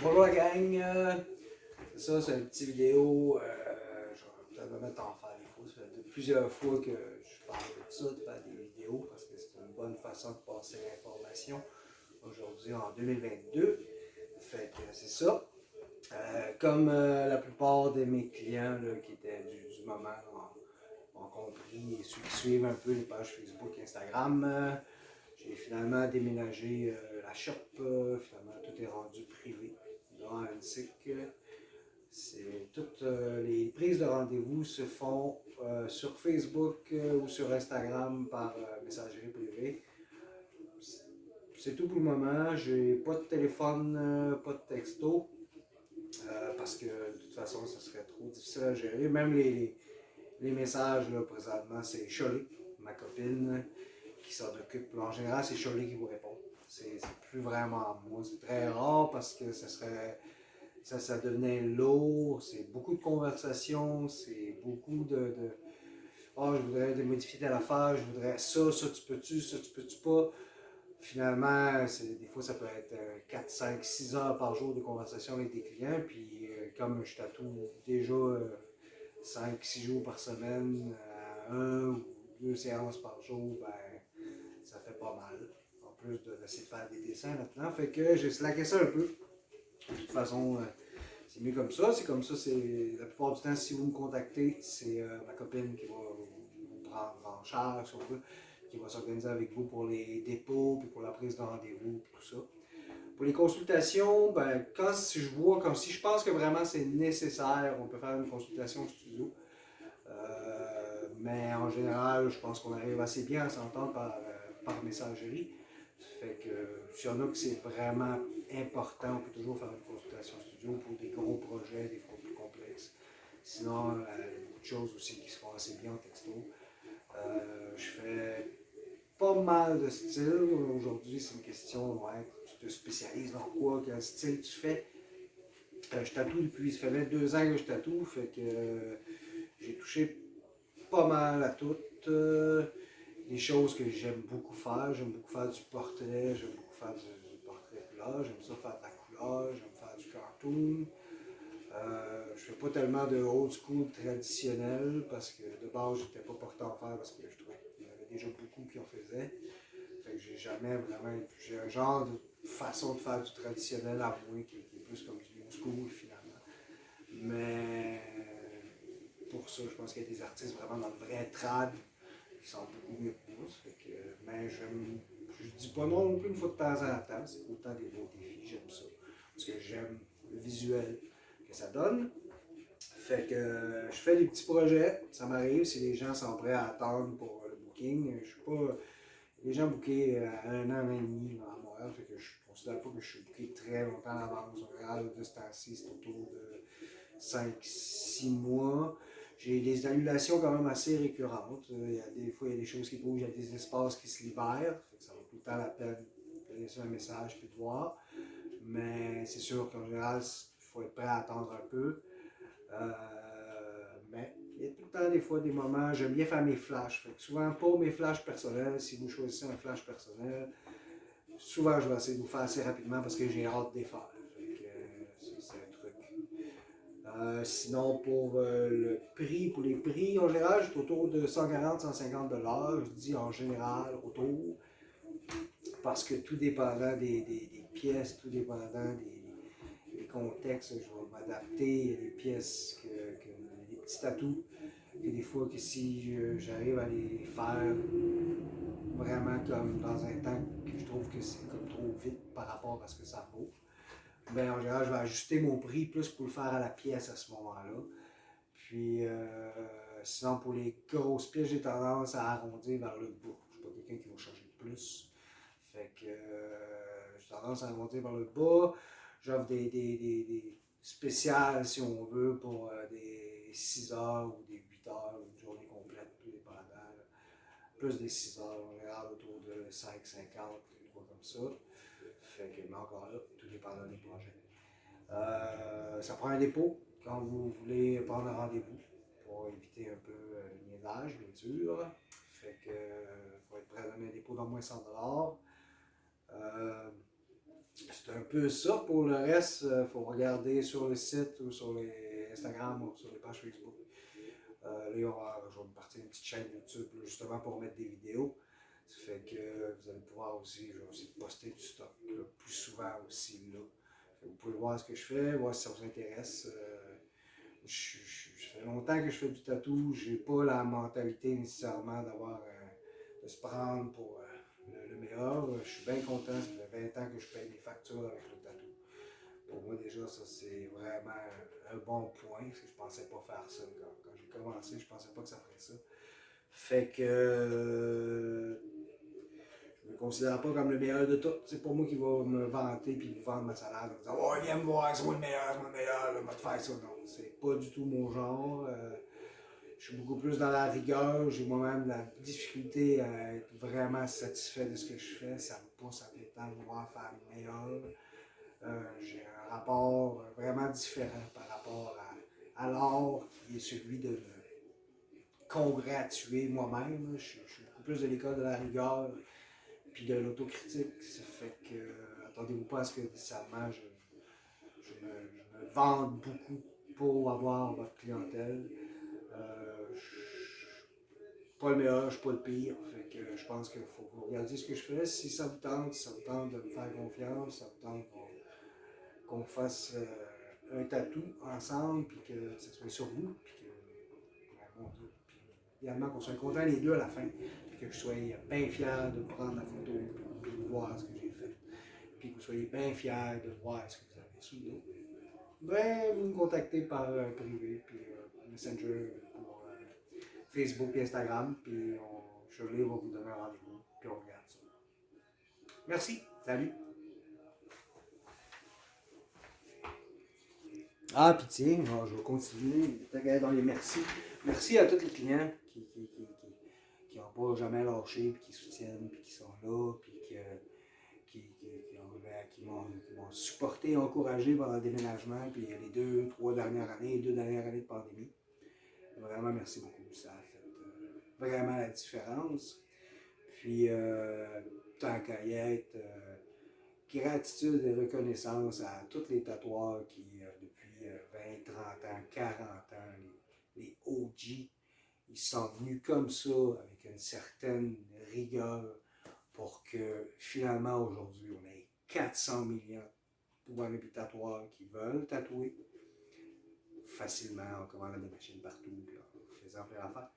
Bonjour la gang, c'est ça, c'est une petite vidéo, je vais peut-être me mettre en faire des fois, ça fait plusieurs fois que je parle de ça, de faire des vidéos, parce que c'est une bonne façon de passer l'information aujourd'hui en 2022, fait que c'est ça. Comme la plupart de mes clients là, qui étaient du moment ont compris, et ceux qui suivent un peu les pages Facebook, Instagram, j'ai finalement déménagé la shop, finalement tout est rendu privé dans Annecy. Toutes les prises de rendez-vous se font sur Facebook ou sur Instagram par messagerie privée. C'est tout pour le moment. J'ai pas de téléphone, pas de texto, parce que de toute façon, ce serait trop difficile à gérer. Même les messages, là, présentement, c'est Cholet, ma copine, qui s'en occupe. En général, c'est Cholet qui vous répond. C'est plus vraiment moi. C'est très rare parce que ça devenait lourd. C'est beaucoup de conversations. C'est beaucoup de oh, je voudrais modifier telle affaire. Je voudrais ça tu peux-tu pas. Finalement, des fois, ça peut être 4, 5, 6 heures par jour de conversation avec des clients. Puis, comme je tatoue déjà 5, 6 jours par semaine, un ou deux séances par jour, ben, ça fait pas mal. En plus d'essayer de faire des dessins maintenant. Fait que j'ai slacké ça un peu. De toute façon, c'est mieux comme ça. C'est comme ça, c'est la plupart du temps, si vous me contactez, c'est ma copine qui va vous prendre en charge, si on veut, qui va s'organiser avec vous pour les dépôts, puis pour la prise de rendez-vous, puis tout ça. Pour les consultations, ben, quand si je pense que vraiment c'est nécessaire, on peut faire une consultation au studio. Mais en général, je pense qu'on arrive assez bien à s'entendre par messagerie. Fait que s'il y en a que c'est vraiment important, on peut toujours faire une consultation studio pour des gros projets, des fois plus complexes. Sinon, il y a beaucoup de choses aussi qui se font assez bien en texto. Je fais pas mal de styles. Aujourd'hui, c'est une question, ouais, tu te spécialises dans quoi, quel style tu fais. Je tatoue depuis, ça fait 22 ans que je tatoue, fait que j'ai touché pas mal à toutes. Des choses que j'aime beaucoup faire. J'aime beaucoup faire du portrait, j'aime beaucoup faire du portrait couleur, j'aime ça faire de la couleur, j'aime faire du cartoon. Je fais pas tellement de old school traditionnel parce que de base j'étais pas porté à en faire parce que je trouvais qu'il y en avait déjà beaucoup qui en faisaient. Fait que j'ai jamais vraiment. J'ai un genre de façon de faire du traditionnel à moi qui est plus comme du new school finalement. Mais pour ça, je pense qu'il y a des artistes vraiment dans le vrai trad qui sont beaucoup mieux que moi. Fait que, mais je dis pas non plus une fois de temps en temps. C'est autant des beaux défis, j'aime ça. Parce que j'aime le visuel que ça donne. Fait que je fais des petits projets. Ça m'arrive si les gens sont prêts à attendre pour le booking. Je suis pas. Les gens bookés à un an et demi à Montréal. Fait que je considère pas que je suis booké très longtemps à l'avance. En général, de ce temps-ci, c'est autour de 5, 6 mois. J'ai des annulations quand même assez récurrentes. Il y a des fois, il y a des choses qui bougent, il y a des espaces qui se libèrent. Fait que ça vaut tout le temps la peine de laisser un message puis de voir. Mais c'est sûr qu'en général, il faut être prêt à attendre un peu. Mais il y a tout le temps des fois des moments, j'aime bien faire mes flashs. Fait que souvent, pour mes flashs personnels, si vous choisissez un flash personnel, souvent je vais essayer de vous faire assez rapidement parce que j'ai hâte de les faire. Fait que, c'est un truc. Sinon, pour les prix, en général, je suis autour de 140-150 $. Je dis en général autour, parce que tout dépendant des pièces, tout dépendant des contextes, je vais m'adapter. Il y a des pièces, des petits tatous, que des fois que si j'arrive à les faire vraiment comme dans un temps que je trouve que c'est comme trop vite par rapport à ce que ça vaut, ben en général, je vais ajuster mon prix plus pour le faire à la pièce à ce moment-là. Puis, sinon, pour les grosses pièces, j'ai tendance à arrondir vers le bas. Je ne suis pas quelqu'un qui va charger plus. Fait que j'ai tendance à arrondir vers le bas. J'offre des spéciales, si on veut, pour des 6 heures ou des 8 heures, une journée complète, tout dépendant. Plus des 6 heures, on regarde autour de 5,50, des quoi comme ça. Fait que, mais encore là, tout dépendant des projets. Ça prend un dépôt quand vous voulez prendre un rendez-vous pour éviter un peu le niaisage, bien sûr. Fait que faut être prêt à donner un dépôt d'au moins 100 $. c'est un peu ça. Pour le reste, il faut regarder sur le site ou sur les Instagram ou sur les pages Facebook. Là, je vais me partir une petite chaîne YouTube là, justement pour mettre des vidéos. Ça fait que vous allez pouvoir aussi, je vais aussi poster du stock là, plus souvent aussi là. Vous pouvez voir ce que je fais, voir si ça vous intéresse. Ça fait longtemps que je fais du tatou. J'ai pas la mentalité nécessairement de se prendre pour le meilleur. Je suis bien content. Ça fait 20 ans que je paye mes factures avec le tatou. Pour moi, déjà, ça, c'est vraiment un bon point. Parce que je pensais pas faire ça. Quand j'ai commencé, je pensais pas que ça ferait ça. Fait que je me considère pas comme le meilleur de tout. C'est pas moi qui va me vanter puis vous vendre ma salade en disant oh, viens me voir, c'est moi le meilleur, là, va te faire ça. Non, c'est pas du tout mon genre. Je suis beaucoup plus dans la rigueur. J'ai moi-même de la difficulté à être vraiment satisfait de ce que je fais. Ça me pousse à tout le temps de vouloir faire le meilleur. J'ai un rapport vraiment différent par rapport à l'art qui est celui de me congratuler moi-même. Je suis beaucoup plus de l'école de la rigueur puis de l'autocritique. Ça fait que, attendez-vous pas à ce que nécessairement je me vante beaucoup pour avoir votre clientèle. Je suis pas le meilleur, je suis pas le pire. Fait que je pense qu'il faut que vous regardiez ce que je fais. Si ça vous tente, si ça vous tente de me faire confiance, ça vous tente qu'on fasse un tatou ensemble, puis que ça soit sur vous, puis que, bon Dieu, puis également qu'on soit contents les deux à la fin, puis que je sois bien fier de prendre la photo, puis de voir ce que j'ai fait, puis que vous soyez bien fiers de voir ce que vous avez sous le dos. Ben, vous me contactez par privé, puis Messenger pour Facebook et Instagram, puis Shirley va vous donner un rendez-vous, puis on regarde ça. Merci, salut! Ah, puis tiens, je vais continuer dans les merci. Merci à tous les clients qui n'ont pas jamais lâché, puis qui soutiennent, puis qui sont là, puis qui m'ont supporté, encouragé pendant le déménagement, puis les 2 dernières années, les 2 dernières années de pandémie. Vraiment, merci beaucoup. Ça a fait vraiment la différence. Puis, tant qu'à y être, gratitude et reconnaissance à tous les tatoueurs qui, depuis 20, 30 ans, 40 ans, les OG, ils sont venus comme ça, avec une certaine rigueur, pour que finalement aujourd'hui, on ait 400 millions de pouvoirs tatoueurs qui veulent tatouer facilement en commandant des machines partout, puis en faisant plein d'affaires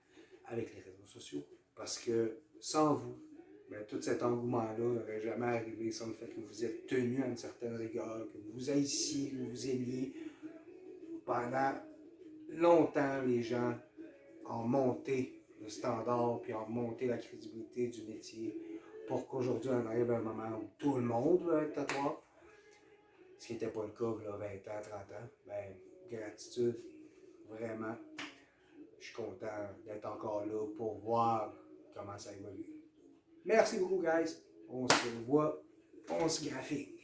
avec les réseaux sociaux. Parce que sans vous, ben, tout cet engouement-là n'aurait jamais arrivé sans le fait que vous êtes tenu à une certaine rigueur, que vous vous haissiez, que vous vous aimiez. Pendant longtemps, les gens ont monté le standard puis ont monté la crédibilité du métier pour qu'aujourd'hui on arrive à un moment où tout le monde veut être tatoueur. Ce qui n'était pas le cas il y a 20 ans, 30 ans. Ben, gratitude, vraiment. Je suis content d'être encore là pour voir comment ça évolue. Merci beaucoup, guys. On se voit, on se graphie.